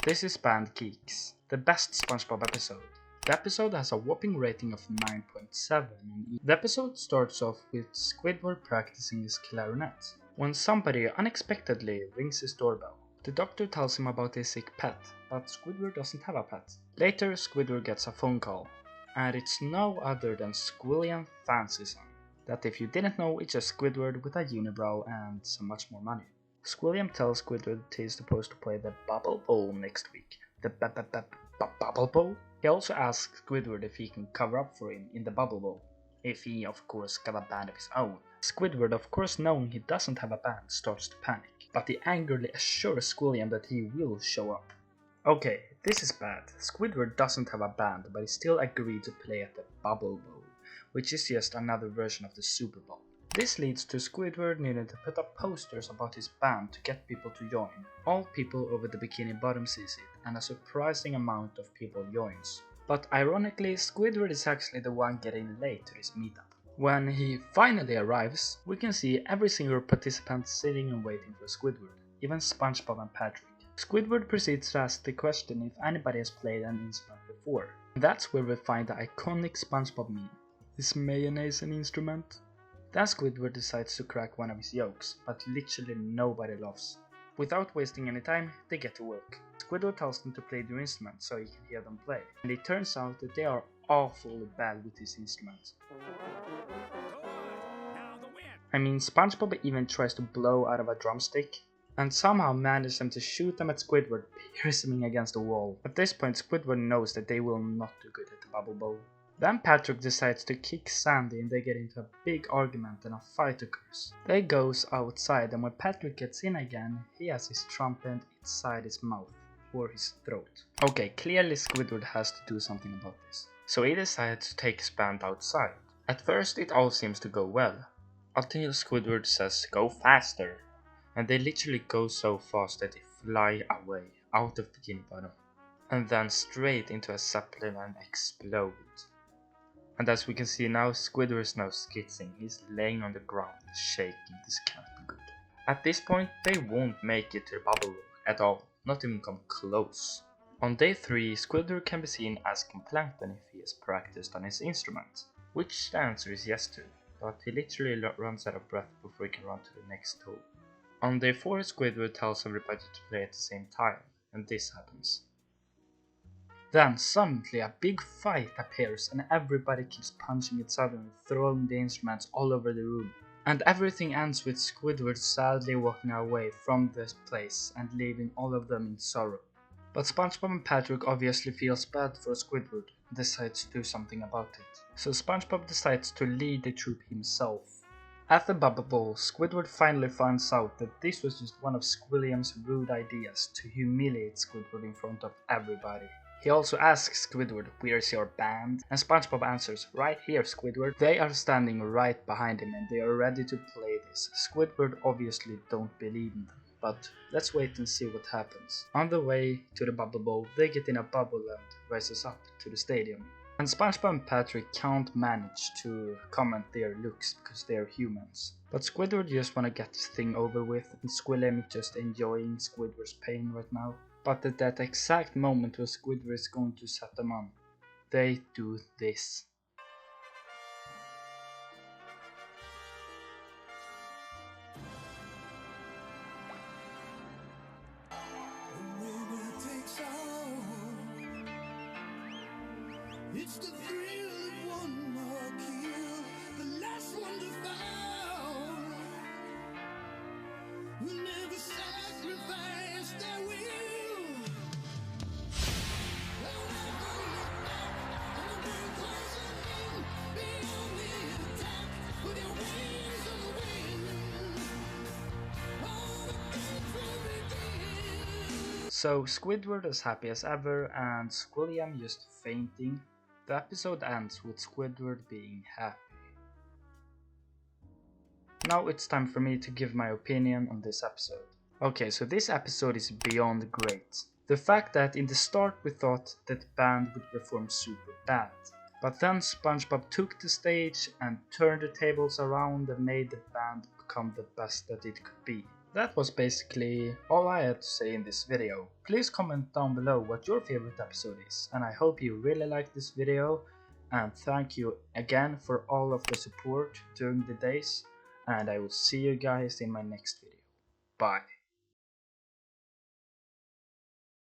This is Band Geeks, the best Spongebob episode. The episode has a whopping rating of 9.7. The episode starts off with Squidward practicing his clarinet, when somebody unexpectedly rings his doorbell. The doctor tells him about his sick pet, but Squidward doesn't have a pet. Later, Squidward gets a phone call, and it's no other than Squilliam Fancyson. That, if you didn't know, it's just Squidward with a unibrow and so much more money. Squilliam tells Squidward he's supposed to play the Bubble Bowl next week. The Bubble Bowl? He also asks Squidward if he can cover up for him in the Bubble Bowl, if he of course got a band of his own. Squidward, of course knowing he doesn't have a band, starts to panic, but he angrily assures Squilliam that he will show up. Okay, this is bad. Squidward doesn't have a band, but he still agreed to play at the Bubble Bowl, which is just another version of the Super Bowl. This leads to Squidward needing to put up posters about his band to get people to join. All people over the Bikini Bottom sees it, and a surprising amount of people joins. But ironically, Squidward is actually the one getting late to this meetup. When he finally arrives, we can see every single participant sitting and waiting for Squidward, even Spongebob and Patrick. Squidward proceeds to ask the question if anybody has played an instrument before. And that's where we find the iconic Spongebob meme. Is mayonnaise an instrument? Then Squidward decides to crack one of his jokes, but literally nobody laughs. Without wasting any time, they get to work. Squidward tells them to play their instrument so he can hear them play, and it turns out that they are awfully bad with this instrument. I mean, Spongebob even tries to blow out of a drumstick, and somehow manages them to shoot them at Squidward, piercing him against the wall. At this point, Squidward knows that they will not do good at the Bubble Bowl. Then Patrick decides to kick Sandy and they get into a big argument and a fight occurs. They goes outside, and when Patrick gets in again, he has his trumpet inside his mouth, or his throat. Okay, clearly Squidward has to do something about this. So he decides to take his band outside. At first it all seems to go well, until Squidward says go faster. And they literally go so fast that they fly away out of Bikini Bottom, and then straight into a zeppelin and explode. And as we can see now, Squidward is now skitzing. He's laying on the ground, shaking. This can't be good. At this point, they won't make it to the Bubble Bowl at all, not even come close. On day 3, Squidward can be seen asking Plankton if he has practiced on his instrument, which the answer is yes to, but he literally runs out of breath before he can run to the next hole. On day 4, Squidward tells everybody to play at the same time, and this happens. Then suddenly a big fight appears and everybody keeps punching each other and throwing the instruments all over the room. And everything ends with Squidward sadly walking away from this place and leaving all of them in sorrow. But Spongebob and Patrick obviously feels bad for Squidward and decides to do something about it. So Spongebob decides to lead the troop himself. At the Bubble Bowl, Squidward finally finds out that this was just one of Squilliam's rude ideas to humiliate Squidward in front of everybody. He also asks Squidward, "Where's your band?" And Spongebob answers, "Right here, Squidward." They are standing right behind him and they are ready to play this. Squidward obviously don't believe in them, but let's wait and see what happens. On the way to the Bubble Bowl, they get in a bubble and races up to the stadium. And Spongebob and Patrick can't manage to comment their looks because they are humans. But Squidward just wanna get this thing over with, and Squilliam is just enjoying Squidward's pain right now. But at that exact moment where Squidward is going to set them on, they do this. It's the thrill of one more kill, the last one to fall. We'll never sacrifice their will. So Squidward is happy as ever and Squilliam just fainting. The episode ends with Squidward being happy. Now it's time for me to give my opinion on this episode. Okay, so this episode is beyond great. The fact that in the start we thought that the band would perform super bad. But then Spongebob took the stage and turned the tables around and made the band become the best that it could be. that was basically all I had to say in this video. Please comment down below what your favorite episode is, and I hope you really liked this video, and thank you again for all of the support during the days, and I will see you guys in my next video. Bye.